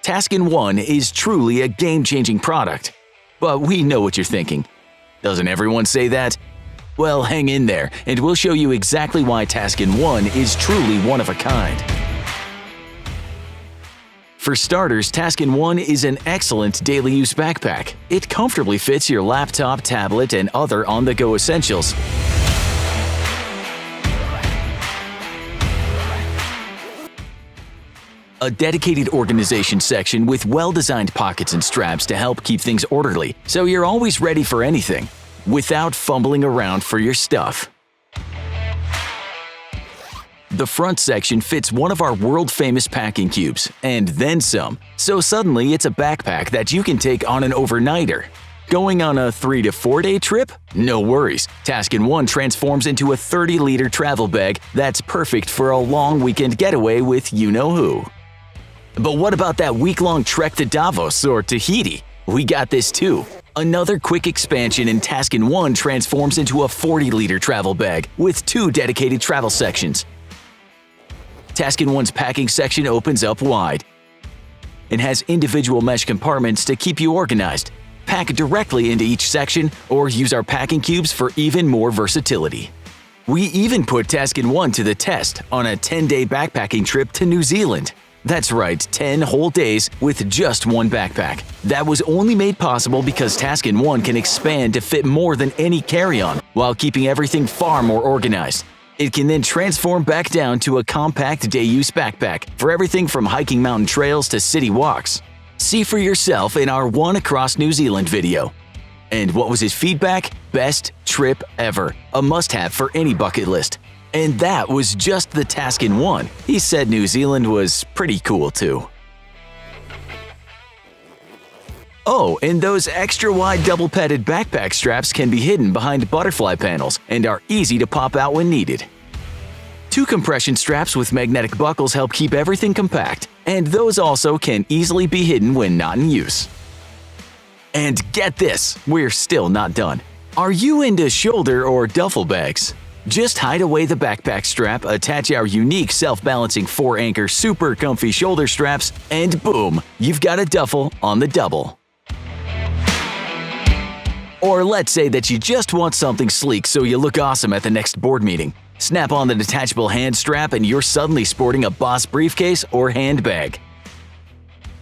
Taskin 1 is truly a game-changing product. But we know what you're thinking. Doesn't everyone say that? Well, hang in there, and we'll show you exactly why Taskin 1 is truly one of a kind. For starters, Taskin 1 is an excellent daily use backpack. It comfortably fits your laptop, tablet, and other on-the-go essentials. A dedicated organization section with well-designed pockets and straps to help keep things orderly, so you're always ready for anything, without fumbling around for your stuff. The front section fits one of our world-famous packing cubes, and then some, so suddenly it's a backpack that you can take on an overnighter. Going on a 3 to 4 day trip? No worries. Taskin 1 transforms into a 30-liter travel bag that's perfect for a long weekend getaway with you-know-who. But what about that week-long trek to Davos or Tahiti? We got this too. Another quick expansion in Taskin 1 transforms into a 40-liter travel bag with 2 dedicated travel sections. Taskin 1's packing section opens up wide and has individual mesh compartments to keep you organized. Pack directly into each section or use our packing cubes for even more versatility. We even put Taskin 1 to the test on a 10-day backpacking trip to New Zealand. That's right, 10 whole days with just one backpack. That was only made possible because Taskin 1 can expand to fit more than any carry-on while keeping everything far more organized. It can then transform back down to a compact day-use backpack for everything from hiking mountain trails to city walks. See for yourself in our One Across New Zealand video. And what was his feedback? Best trip ever. A must-have for any bucket list. And that was just the Taskin 1. He said New Zealand was pretty cool too. Oh, and those extra-wide double-padded backpack straps can be hidden behind butterfly panels and are easy to pop out when needed. 2 compression straps with magnetic buckles help keep everything compact, and those also can easily be hidden when not in use. And get this, we're still not done. Are you into shoulder or duffel bags? Just hide away the backpack strap, attach our unique self-balancing 4-anchor super comfy shoulder straps, and boom, you've got a duffel on the double. Or let's say that you just want something sleek so you look awesome at the next board meeting. Snap on the detachable hand strap and you're suddenly sporting a Boss briefcase or handbag.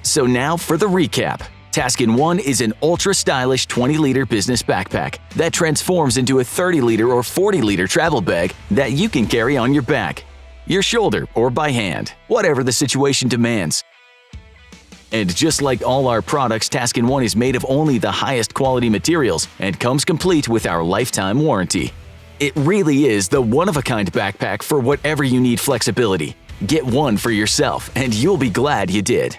So now for the recap. Taskin 1 is an ultra-stylish 20-liter business backpack that transforms into a 30-liter or 40-liter travel bag that you can carry on your back, your shoulder, or by hand, whatever the situation demands. And just like all our products, Taskin 1 is made of only the highest quality materials and comes complete with our lifetime warranty. It really is the one-of-a-kind backpack for whatever you need flexibility. Get one for yourself, and you'll be glad you did.